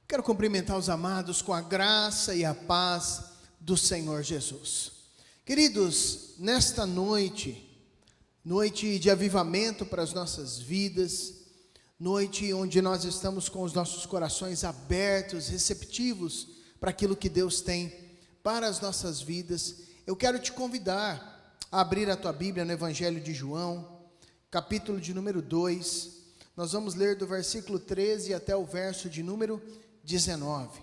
Quero cumprimentar os amados com a graça e a paz do Senhor Jesus. Queridos, nesta noite de avivamento para as nossas vidas, noite onde nós estamos com os nossos corações abertos, receptivos para aquilo que Deus tem para as nossas vidas, eu quero te convidar a abrir a tua Bíblia no Evangelho de João, capítulo de número 2, nós vamos ler do versículo 13 até o verso de número 19.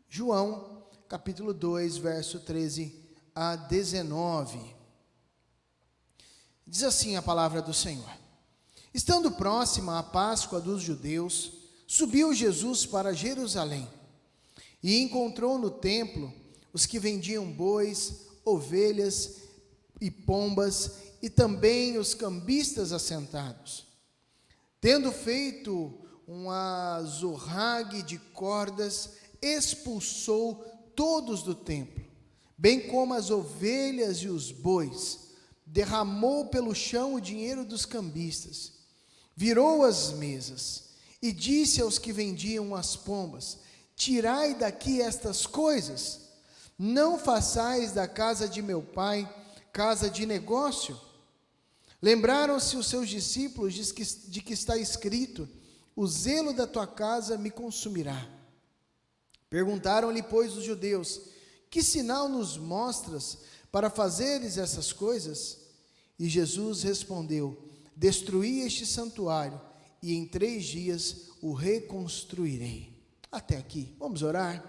João, capítulo 2, verso 13 a 19. Diz assim a palavra do Senhor: Estando próxima a Páscoa dos judeus, subiu Jesus para Jerusalém e encontrou no templo os que vendiam bois, ovelhas e pombas e também os cambistas assentados. Tendo feito um azorrague de cordas, expulsou todos do templo, bem como as ovelhas e os bois, derramou pelo chão o dinheiro dos cambistas, virou as mesas e disse aos que vendiam as pombas: Tirai daqui estas coisas, não façais da casa de meu pai casa de negócio. Lembraram-se os seus discípulos de que está escrito: O zelo da tua casa me consumirá. Perguntaram-lhe, pois, os judeus: Que sinal nos mostras para fazeres essas coisas? E Jesus respondeu: Destruí este santuário, e em 3 dias o reconstruirei. Até aqui, vamos orar?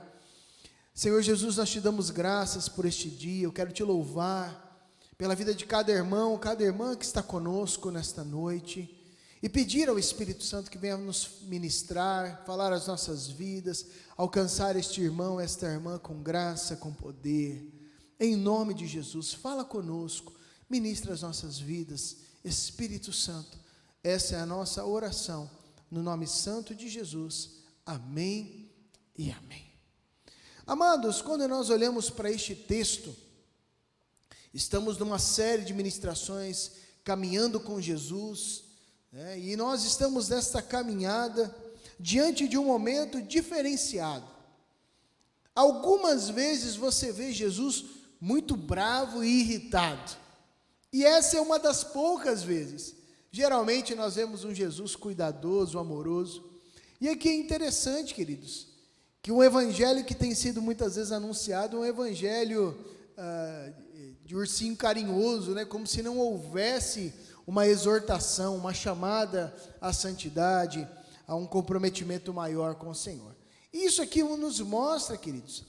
Senhor Jesus, nós te damos graças por este dia. Eu quero te louvar pela vida de cada irmão, cada irmã que está conosco nesta noite, e pedir ao Espírito Santo que venha nos ministrar, falar as nossas vidas, alcançar este irmão, esta irmã com graça, com poder. Em nome de Jesus, fala conosco, ministra as nossas vidas. Espírito Santo, essa é a nossa oração, no nome santo de Jesus. Amém e amém. Amados, quando nós olhamos para este texto, estamos numa série de ministrações, caminhando com Jesus, e nós estamos nesta caminhada, diante de um momento diferenciado. Algumas vezes você vê Jesus muito bravo e irritado, e essa é uma das poucas vezes. Geralmente nós vemos um Jesus cuidadoso, amoroso, e aqui é interessante, queridos, que um evangelho que tem sido muitas vezes anunciado, um evangelho de ursinho carinhoso, como se não houvesse uma exortação, uma chamada à santidade, a um comprometimento maior com o Senhor. Isso aqui nos mostra, queridos,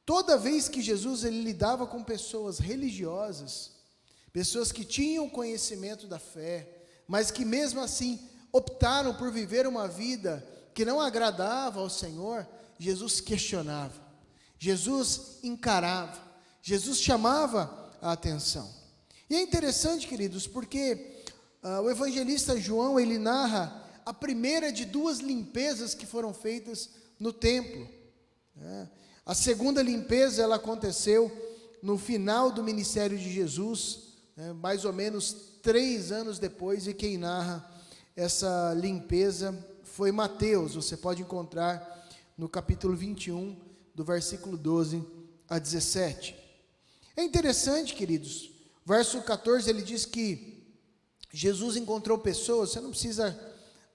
toda vez que Jesus ele lidava com pessoas religiosas, pessoas que tinham conhecimento da fé, mas que mesmo assim optaram por viver uma vida que não agradava ao Senhor, Jesus questionava, Jesus encarava, Jesus chamava a atenção. E é interessante, queridos, porque o evangelista João, ele narra a primeira de 2 limpezas que foram feitas no templo. A segunda limpeza, ela aconteceu no final do ministério de Jesus, mais ou menos 3 anos depois, e quem narra essa limpeza foi Mateus. Você pode encontrar no capítulo 21, do versículo 12 a 17. É interessante, queridos, verso 14, ele diz que Jesus encontrou pessoas, você não precisa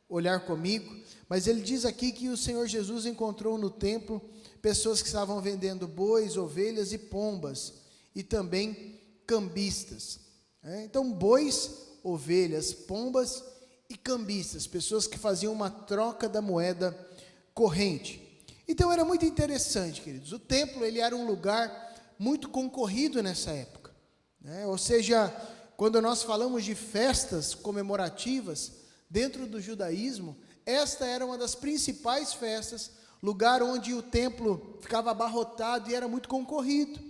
olhar comigo, mas ele diz aqui que o Senhor Jesus encontrou no templo pessoas que estavam vendendo bois, ovelhas e pombas, e também cambistas. Então, bois, ovelhas, pombas e cambistas, pessoas que faziam uma troca da moeda corrente. Então, era muito interessante, queridos, o templo ele era um lugar muito concorrido nessa época, ou seja, quando nós falamos de festas comemorativas dentro do judaísmo, esta era uma das principais festas, lugar onde o templo ficava abarrotado e era muito concorrido,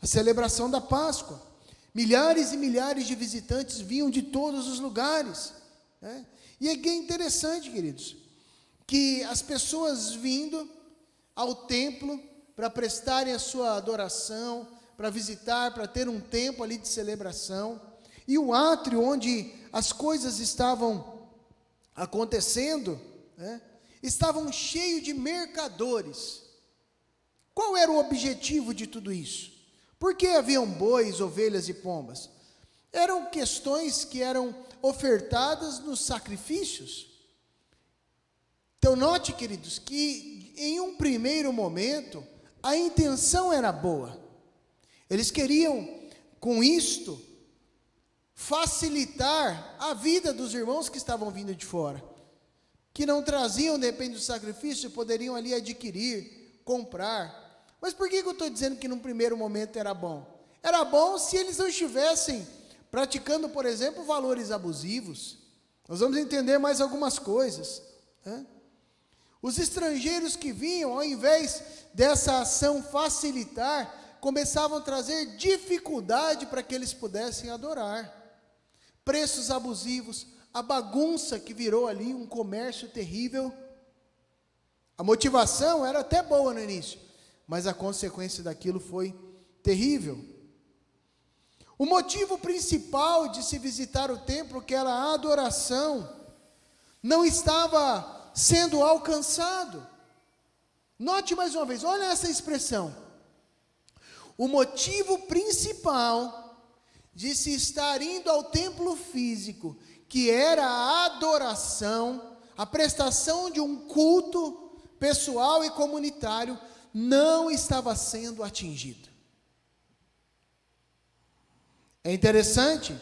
a celebração da Páscoa. Milhares e milhares de visitantes vinham de todos os lugares, e aqui é interessante, queridos, que as pessoas vindo ao templo para prestarem a sua adoração, para visitar, para ter um tempo ali de celebração, e o átrio onde as coisas estavam acontecendo, estavam cheios de mercadores. Qual era o objetivo de tudo isso? Por que haviam bois, ovelhas e pombas? Eram questões que eram ofertadas nos sacrifícios. Então note, queridos, que em um primeiro momento, a intenção era boa. Eles queriam, com isto, facilitar a vida dos irmãos que estavam vindo de fora, que não traziam, de repente, o sacrifício, poderiam ali adquirir, comprar. Mas por que eu estou dizendo que num primeiro momento era bom? Era bom se eles não estivessem praticando, por exemplo, valores abusivos. Nós vamos entender mais algumas coisas, né? Os estrangeiros que vinham, ao invés dessa ação facilitar, começavam a trazer dificuldade para que eles pudessem adorar. Preços abusivos, a bagunça que virou ali um comércio terrível. A motivação era até boa no início, mas a consequência daquilo foi terrível. O motivo principal de se visitar o templo, que era a adoração, não estava sendo alcançado. Note mais uma vez, olha essa expressão. O motivo principal de se estar indo ao templo físico, que era a adoração, a prestação de um culto pessoal e comunitário, não estava sendo atingido. É interessante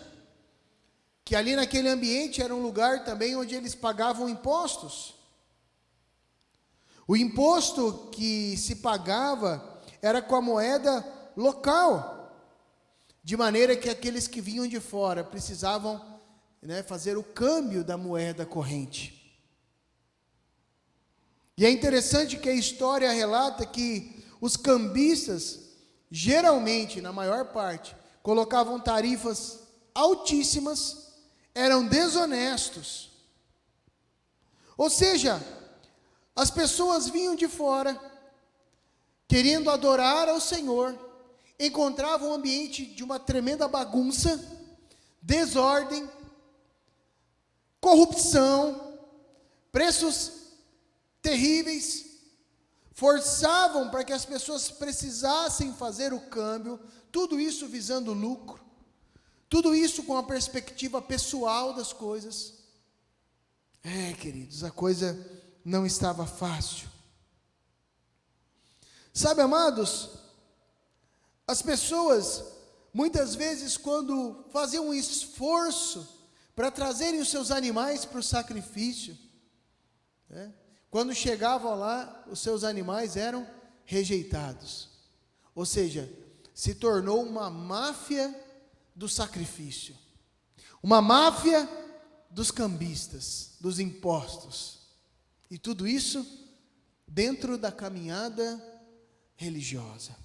que ali naquele ambiente era um lugar também onde eles pagavam impostos. O imposto que se pagava era com a moeda local, de maneira que aqueles que vinham de fora precisavam, fazer o câmbio da moeda corrente. E é interessante que a história relata que os cambistas, geralmente, na maior parte, colocavam tarifas altíssimas, eram desonestos. Ou seja, as pessoas vinham de fora, querendo adorar ao Senhor, encontravam um ambiente de uma tremenda bagunça, desordem, corrupção, preços terríveis, forçavam para que as pessoas precisassem fazer o câmbio, tudo isso visando lucro, tudo isso com a perspectiva pessoal das coisas. Queridos, a coisa não estava fácil. Sabe, amados, as pessoas, muitas vezes, quando faziam um esforço para trazerem os seus animais para o sacrifício, quando chegavam lá, os seus animais eram rejeitados. Ou seja, se tornou uma máfia do sacrifício, uma máfia dos cambistas, dos impostos, e tudo isso dentro da caminhada religiosa.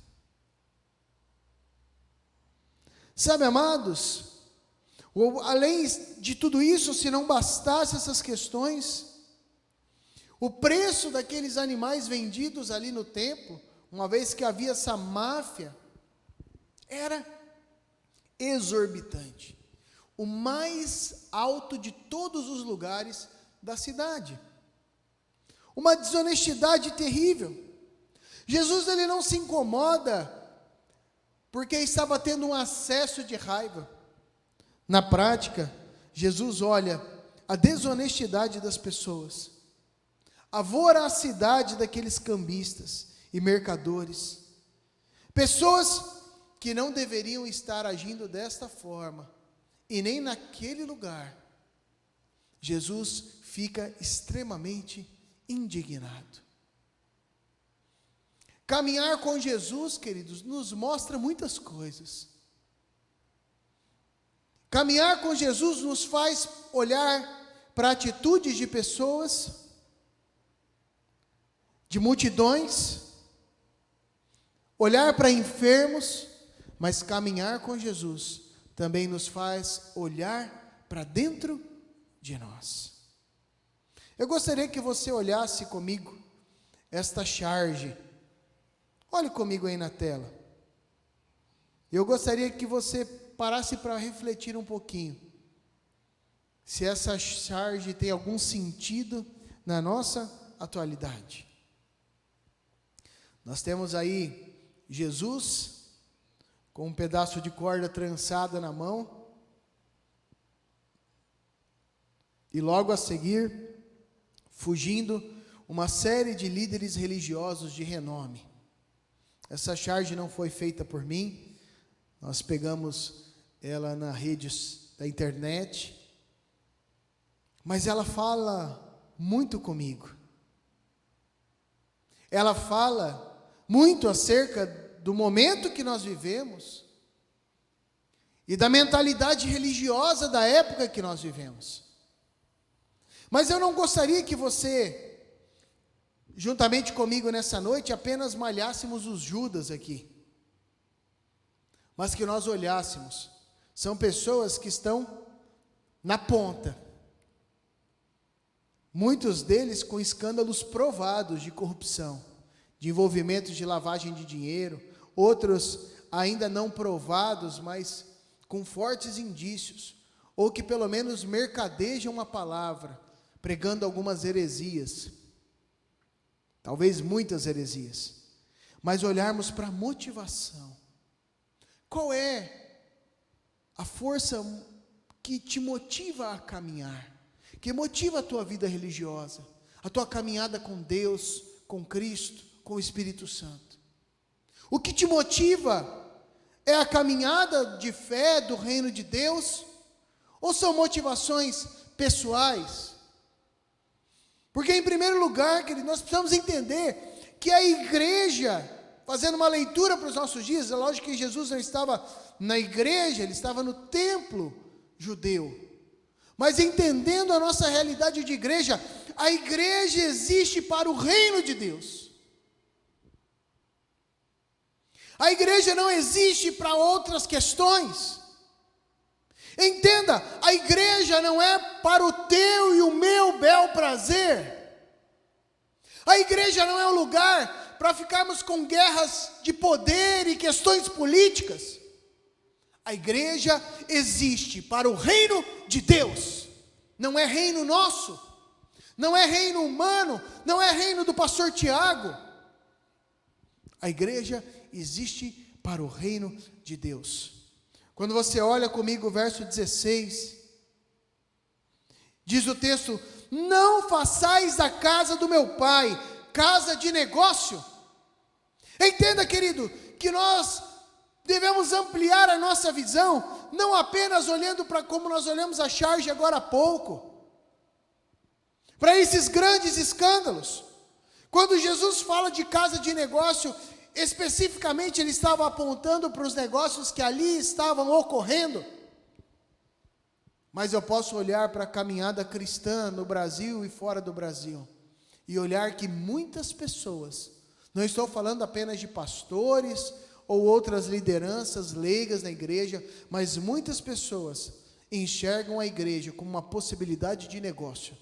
Sabe, amados, além de tudo isso, se não bastasse essas questões, o preço daqueles animais vendidos ali no templo, uma vez que havia essa máfia, era exorbitante, o mais alto de todos os lugares da cidade, uma desonestidade terrível. Jesus, ele não se incomoda porque estava tendo um acesso de raiva. Na prática, Jesus olha a desonestidade das pessoas, a voracidade daqueles cambistas e mercadores, pessoas que não deveriam estar agindo desta forma, e nem naquele lugar. Jesus fica extremamente indignado. Caminhar com Jesus, queridos, nos mostra muitas coisas. Caminhar com Jesus nos faz olhar para atitudes de pessoas, de multidões, olhar para enfermos, mas caminhar com Jesus também nos faz olhar para dentro de nós. Eu gostaria que você olhasse comigo esta charge. Olhe comigo aí na tela. Eu gostaria que você parasse para refletir um pouquinho. Se essa charge tem algum sentido na nossa atualidade. Nós temos aí Jesus com um pedaço de corda trançada na mão, e logo a seguir, fugindo, uma série de líderes religiosos de renome. Essa charge não foi feita por mim, nós pegamos ela na rede da internet, mas ela fala muito comigo. Ela fala muito acerca do momento que nós vivemos e da mentalidade religiosa da época que nós vivemos. Mas eu não gostaria que você, juntamente comigo nessa noite, apenas malhássemos os Judas aqui, mas que nós olhássemos. São pessoas que estão na ponta, muitos deles com escândalos provados de corrupção, de envolvimento de lavagem de dinheiro, outros ainda não provados, mas com fortes indícios, ou que pelo menos mercadejam a palavra, pregando algumas heresias, talvez muitas heresias, mas olharmos para a motivação. Qual é a força que te motiva a caminhar, que motiva a tua vida religiosa, a tua caminhada com Deus, com Cristo, com o Espírito Santo? O que te motiva é a caminhada de fé do reino de Deus, ou são motivações pessoais? Porque em primeiro lugar, querido, nós precisamos entender que a igreja, fazendo uma leitura para os nossos dias, é lógico que Jesus não estava na igreja, ele estava no templo judeu, mas entendendo a nossa realidade de igreja, a igreja existe para o reino de Deus. A igreja não existe para outras questões. Entenda, a igreja não é para o teu e o meu bel prazer. A igreja não é um lugar para ficarmos com guerras de poder e questões políticas. A igreja existe para o reino de Deus. Não é reino nosso, não é reino humano, não é reino do pastor Tiago. A igreja existe para o reino de Deus. Quando você olha comigo o verso 16, diz o texto: não façais da casa do meu pai casa de negócio. Entenda, querido, que nós devemos ampliar a nossa visão, não apenas olhando para como nós olhamos a charge agora há pouco, para esses grandes escândalos. Quando Jesus fala de casa de negócio, especificamente ele estava apontando para os negócios que ali estavam ocorrendo. Mas eu posso olhar para a caminhada cristã no Brasil e fora do Brasil, e olhar que muitas pessoas, não estou falando apenas de pastores ou outras lideranças leigas na igreja, mas muitas pessoas enxergam a igreja como uma possibilidade de negócio,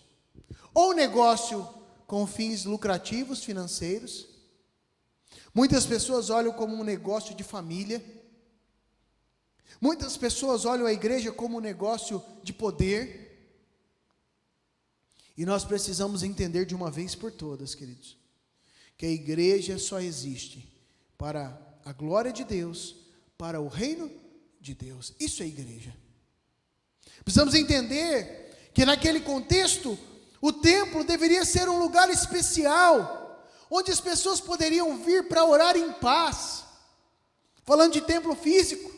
ou negócio com fins lucrativos financeiros. Muitas pessoas olham como um negócio de família. Muitas pessoas olham a igreja como um negócio de poder. E nós precisamos entender de uma vez por todas, queridos, que a igreja só existe para a glória de Deus, para o reino de Deus. Isso é igreja. Precisamos entender que naquele contexto, o templo deveria ser um lugar especial, onde as pessoas poderiam vir para orar em paz, falando de templo físico.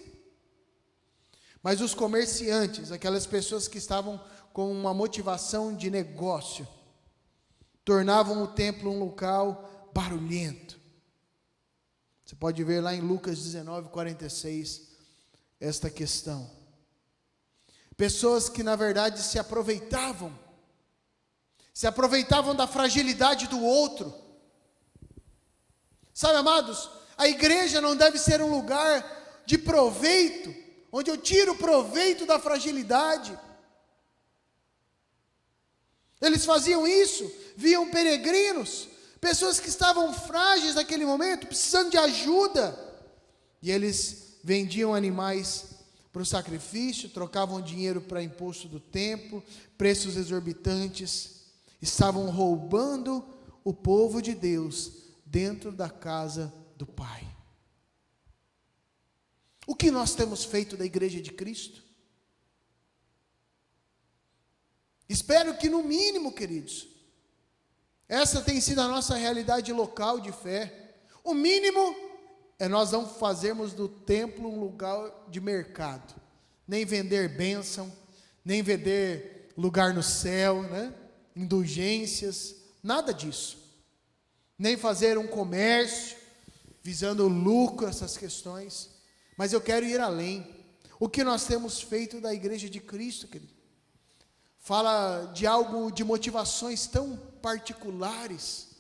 Mas os comerciantes, aquelas pessoas que estavam com uma motivação de negócio, tornavam o templo um local barulhento. Você pode ver lá em Lucas 19:46, esta questão. Pessoas que na verdade se aproveitavam da fragilidade do outro. Sabe, amados, a igreja não deve ser um lugar de proveito, onde eu tiro proveito da fragilidade. Eles faziam isso, viam peregrinos, pessoas que estavam frágeis naquele momento, precisando de ajuda, e eles vendiam animais para o sacrifício, trocavam dinheiro para imposto do templo, preços exorbitantes, estavam roubando o povo de Deus dentro da casa do Pai. O que nós temos feito da Igreja de Cristo? Espero que no mínimo, queridos, essa tem sido a nossa realidade local de fé. O mínimo é nós não fazermos do templo um lugar de mercado, nem vender bênção, nem vender lugar no céu, né? Indulgências, nada disso. Nem fazer um comércio visando lucro, essas questões. Mas eu quero ir além. O que nós temos feito da Igreja de Cristo, querido? Fala de algo, de motivações tão particulares.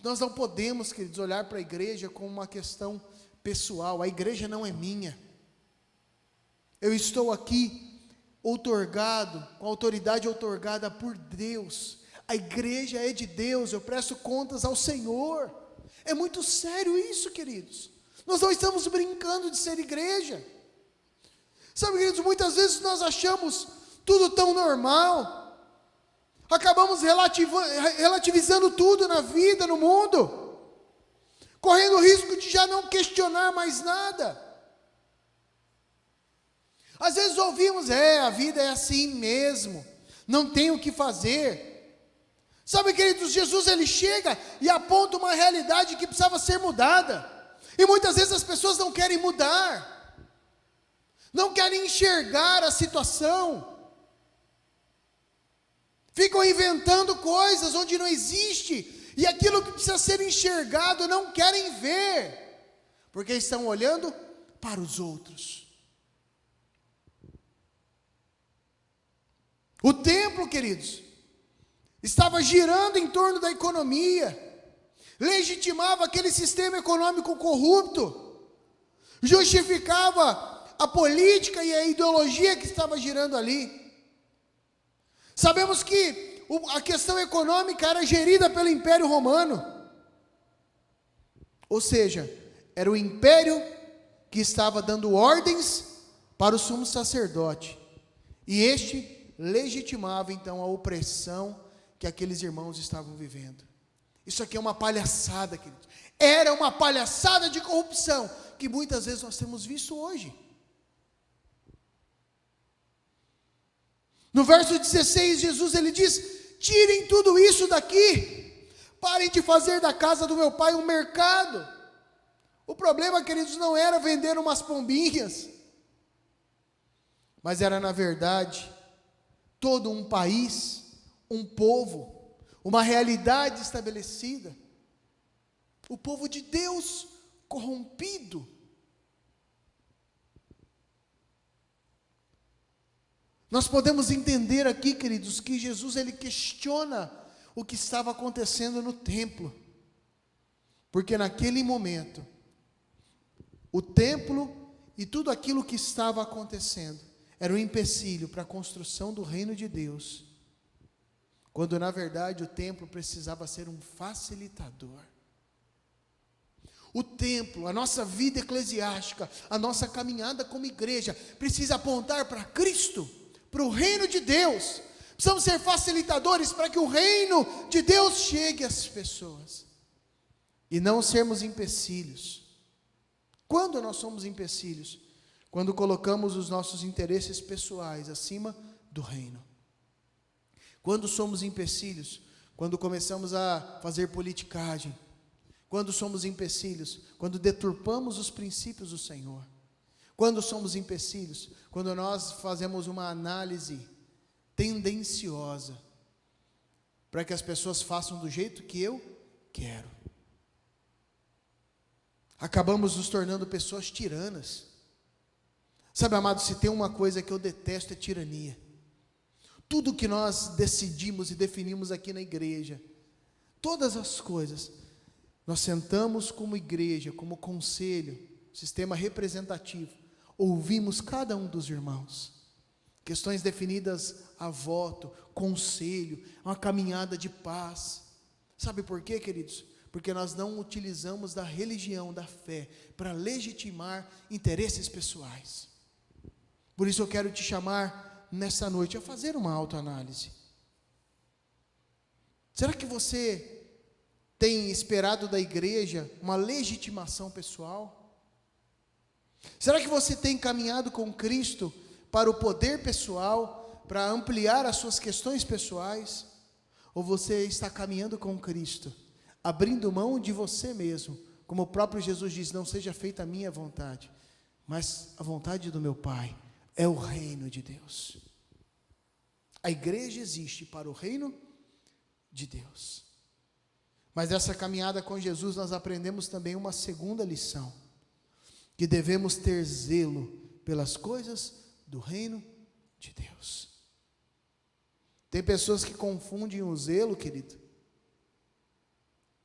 Nós não podemos, queridos, olhar para a igreja como uma questão pessoal. A igreja não é minha. Eu estou aqui outorgado, com a autoridade outorgada por Deus. A igreja é de Deus, eu presto contas ao Senhor. É muito sério isso, queridos. Nós não estamos brincando de ser igreja. Sabe, queridos, muitas vezes nós achamos tudo tão normal. Acabamos relativizando tudo na vida, no mundo, correndo o risco de já não questionar mais nada. Às vezes ouvimos, a vida é assim mesmo, não tem o que fazer. Sabe, queridos, Jesus ele chega e aponta uma realidade que precisava ser mudada. E muitas vezes as pessoas não querem mudar, não querem enxergar a situação. Ficam inventando coisas onde não existe, e aquilo que precisa ser enxergado não querem ver, porque estão olhando para os outros. O templo, queridos, estava girando em torno da economia, legitimava aquele sistema econômico corrupto, justificava a política e a ideologia que estava girando ali. Sabemos que a questão econômica era gerida pelo Império Romano. Ou seja, era o império que estava dando ordens para o sumo sacerdote. E este legitimava então a opressão que aqueles irmãos estavam vivendo. Isso aqui é uma palhaçada, queridos. Era uma palhaçada de corrupção que muitas vezes nós temos visto hoje. No verso 16, Jesus ele diz: tirem tudo isso daqui, parem de fazer da casa do meu pai um mercado. O problema, queridos, não era vender umas pombinhas, mas era, na verdade, todo um país, um povo, uma realidade estabelecida. O povo de Deus corrompido. Nós podemos entender aqui, queridos, que Jesus ele questiona o que estava acontecendo no templo. Porque naquele momento, o templo e tudo aquilo que estava acontecendo era um empecilho para a construção do reino de Deus. Quando na verdade o templo precisava ser um facilitador. O templo, a nossa vida eclesiástica, a nossa caminhada como igreja, precisa apontar para Cristo, para o reino de Deus. Precisamos ser facilitadores para que o reino de Deus chegue às pessoas. E não sermos empecilhos. Quando nós somos empecilhos? Quando colocamos os nossos interesses pessoais acima do reino. Quando somos empecilhos? Quando começamos a fazer politicagem. Quando somos empecilhos? Quando deturpamos os princípios do Senhor. Quando somos empecilhos? Quando nós fazemos uma análise tendenciosa para que as pessoas façam do jeito que eu quero. Acabamos nos tornando pessoas tiranas. Sabe, amado, se tem uma coisa que eu detesto é tirania. Tudo que nós decidimos e definimos aqui na igreja, todas as coisas, nós sentamos como igreja, como conselho, sistema representativo, ouvimos cada um dos irmãos. Questões definidas a voto, conselho, uma caminhada de paz. Sabe por quê, queridos? Porque nós não utilizamos da religião, da fé, para legitimar interesses pessoais. Por isso eu quero te chamar nessa noite a fazer uma autoanálise. Será que você tem esperado da igreja uma legitimação pessoal? Será que você tem caminhado com Cristo para o poder pessoal, para ampliar as suas questões pessoais? Ou você está caminhando com Cristo, abrindo mão de você mesmo, como o próprio Jesus diz: não seja feita a minha vontade, mas a vontade do meu Pai. É o reino de Deus. A igreja existe para o reino de Deus. Mas nessa caminhada com Jesus nós aprendemos também uma segunda lição, que devemos ter zelo pelas coisas do reino de Deus. Tem pessoas que confundem o zelo, querido,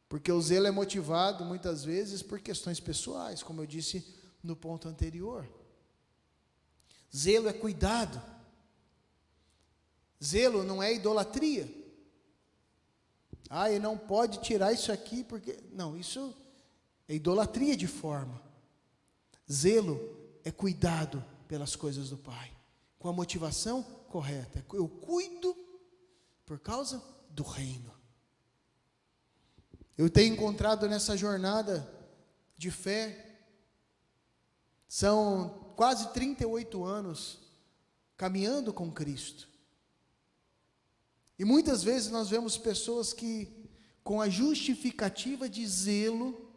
porque o zelo é motivado muitas vezes por questões pessoais, como eu disse no ponto anterior. Zelo é cuidado. Zelo não é idolatria. Ele não pode tirar isso aqui porque... Não, isso é idolatria de forma. Zelo é cuidado pelas coisas do Pai, com a motivação correta. Eu cuido por causa do reino. Eu tenho encontrado nessa jornada de fé, são quase 38 anos caminhando com Cristo. E muitas vezes nós vemos pessoas que, com a justificativa de zelo,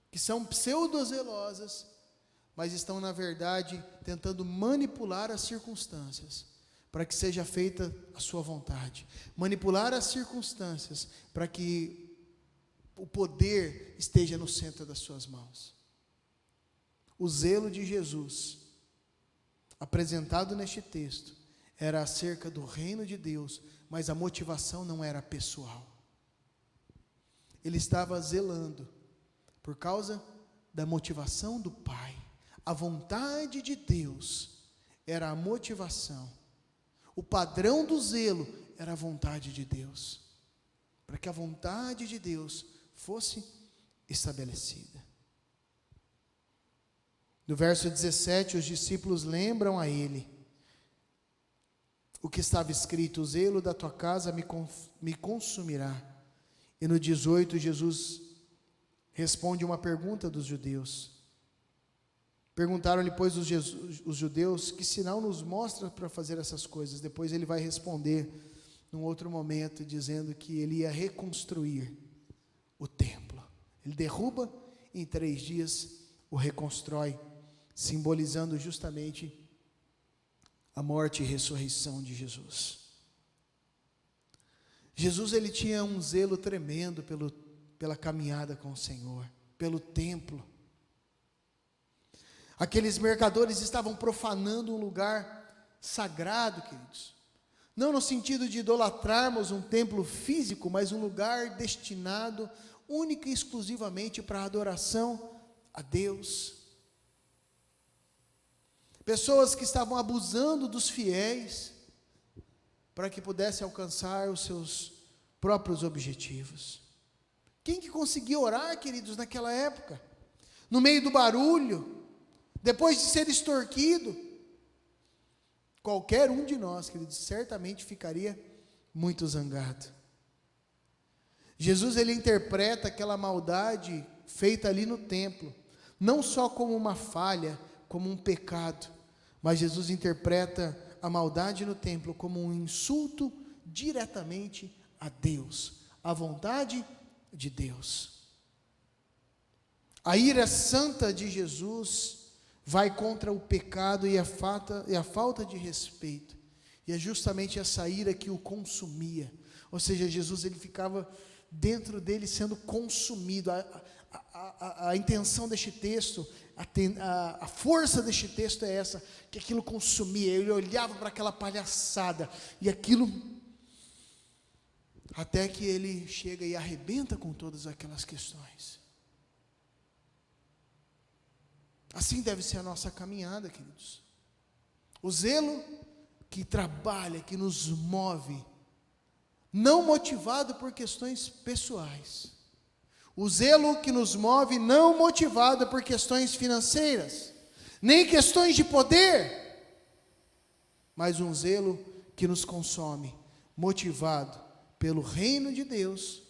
que são pseudo-zelosas, mas estão, na verdade, tentando manipular as circunstâncias, para que seja feita a sua vontade. Manipular as circunstâncias, para que o poder esteja no centro das suas mãos. O zelo de Jesus, apresentado neste texto, era acerca do reino de Deus, mas a motivação não era pessoal. Ele estava zelando por causa da motivação do Pai. A vontade de Deus era a motivação. O padrão do zelo era a vontade de Deus, para que a vontade de Deus fosse estabelecida. No verso 17, os discípulos lembram a ele o que estava escrito: o zelo da tua casa me consumirá. E no 18, Jesus responde uma pergunta dos judeus. Perguntaram-lhe, pois, os judeus: que sinal nos mostra para fazer essas coisas? Depois ele vai responder, num outro momento, dizendo que ele ia reconstruir o templo. Ele derruba, em 3 dias o reconstrói, simbolizando justamente a morte e ressurreição de Jesus. Jesus, ele tinha um zelo tremendo pela caminhada com o Senhor, pelo templo. Aqueles mercadores estavam profanando um lugar sagrado, queridos. Não no sentido de idolatrarmos um templo físico, mas um lugar destinado única e exclusivamente para a adoração a Deus. Pessoas que estavam abusando dos fiéis para que pudessem alcançar os seus próprios objetivos. Quem que conseguia orar, queridos, naquela época? No meio do barulho, depois de ser extorquido? Qualquer um de nós, queridos, certamente ficaria muito zangado. Jesus, ele interpreta aquela maldade feita ali no templo, não só como uma falha, como um pecado, mas Jesus interpreta a maldade no templo como um insulto diretamente a Deus, à vontade de Deus. A ira santa de Jesus vai contra o pecado e a falta de respeito, e é justamente essa ira que o consumia. Ou seja, Jesus, ele ficava dentro dele sendo consumido. A intenção deste texto, a força deste texto é essa, que aquilo consumia. Ele olhava para aquela palhaçada, e aquilo, até que ele chega e arrebenta com todas aquelas questões. Assim deve ser a nossa caminhada, queridos. O zelo que trabalha, que nos move, não motivado por questões pessoais. O zelo que nos move não motivado por questões financeiras, nem questões de poder, mas um zelo que nos consome, motivado pelo reino de Deus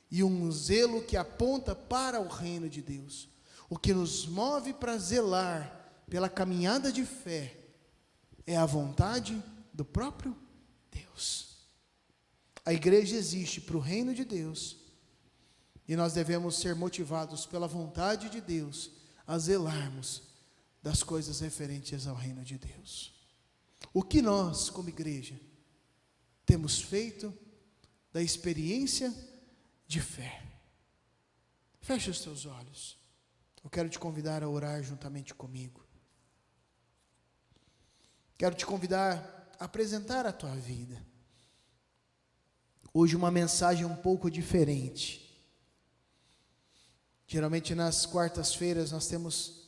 e um zelo que aponta para o reino de Deus. O que nos move para zelar pela caminhada de fé é a vontade do próprio Deus. A igreja existe para o reino de Deus e nós devemos ser motivados pela vontade de Deus a zelarmos das coisas referentes ao reino de Deus. O que nós, como igreja, temos feito da experiência de fé? Feche os teus olhos. Eu quero te convidar a orar juntamente comigo. Quero te convidar a apresentar a tua vida. Hoje uma mensagem um pouco diferente. Geralmente nas quartas-feiras nós temos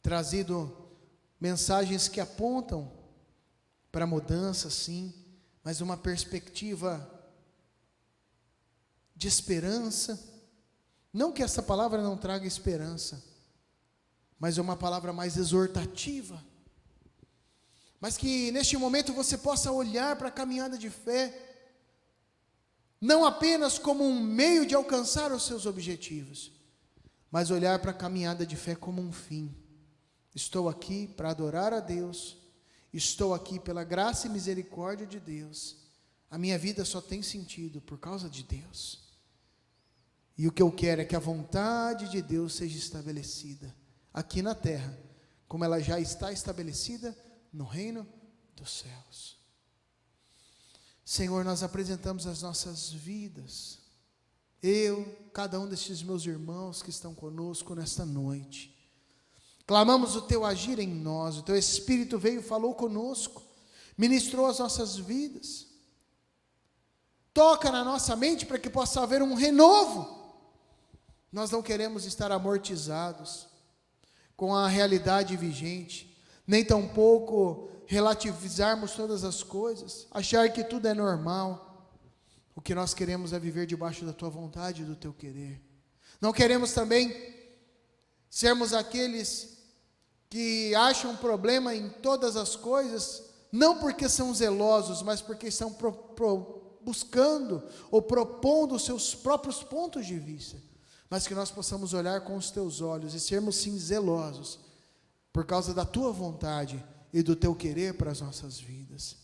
trazido mensagens que apontam para mudança, sim, mas uma perspectiva de esperança. Não que essa palavra não traga esperança, mas é uma palavra mais exortativa. Mas que neste momento você possa olhar para a caminhada de fé, não apenas como um meio de alcançar os seus objetivos, mas olhar para a caminhada de fé como um fim. Estou aqui para adorar a Deus, estou aqui pela graça e misericórdia de Deus. A minha vida só tem sentido por causa de Deus. E o que eu quero é que a vontade de Deus seja estabelecida aqui na terra, como ela já está estabelecida no reino dos céus. Senhor, nós apresentamos as nossas vidas, cada um destes meus irmãos que estão conosco nesta noite. Clamamos o teu agir em nós, o teu Espírito veio, falou conosco, ministrou as nossas vidas. Toca na nossa mente para que possa haver um renovo. Nós não queremos estar amortizados com a realidade vigente, nem tampouco relativizarmos todas as coisas, achar que tudo é normal. O que nós queremos é viver debaixo da tua vontade e do teu querer. Não queremos também sermos aqueles que acham problema em todas as coisas, não porque são zelosos, mas porque estão buscando ou propondo os seus próprios pontos de vista, mas que nós possamos olhar com os teus olhos e sermos sim zelosos, por causa da tua vontade e do teu querer para as nossas vidas.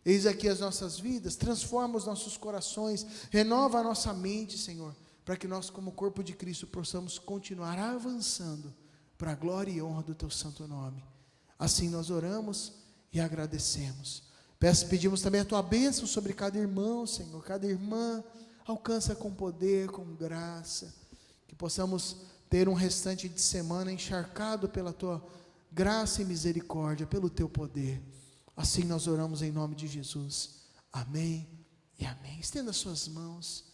Eis aqui as nossas vidas, transforma os nossos corações, renova a nossa mente, Senhor, para que nós como corpo de Cristo possamos continuar avançando para a glória e honra do teu santo nome. Assim nós oramos e agradecemos. Pedimos também a tua bênção sobre cada irmão, Senhor, cada irmã, alcança com poder, com graça, que possamos ter um restante de semana encharcado pela tua graça e misericórdia, pelo teu poder. Assim nós oramos em nome de Jesus. Amém e amém. Estenda suas mãos.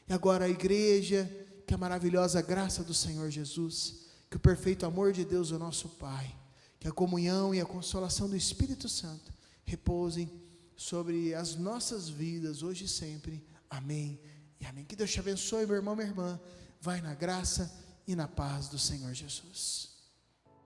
E agora a igreja, que a maravilhosa graça do Senhor Jesus, que o perfeito amor de Deus, o nosso Pai, que a comunhão e a consolação do Espírito Santo repousem sobre as nossas vidas, hoje e sempre. Amém e amém. Que Deus te abençoe, meu irmão, minha irmã. Vai na graça e na paz do Senhor Jesus.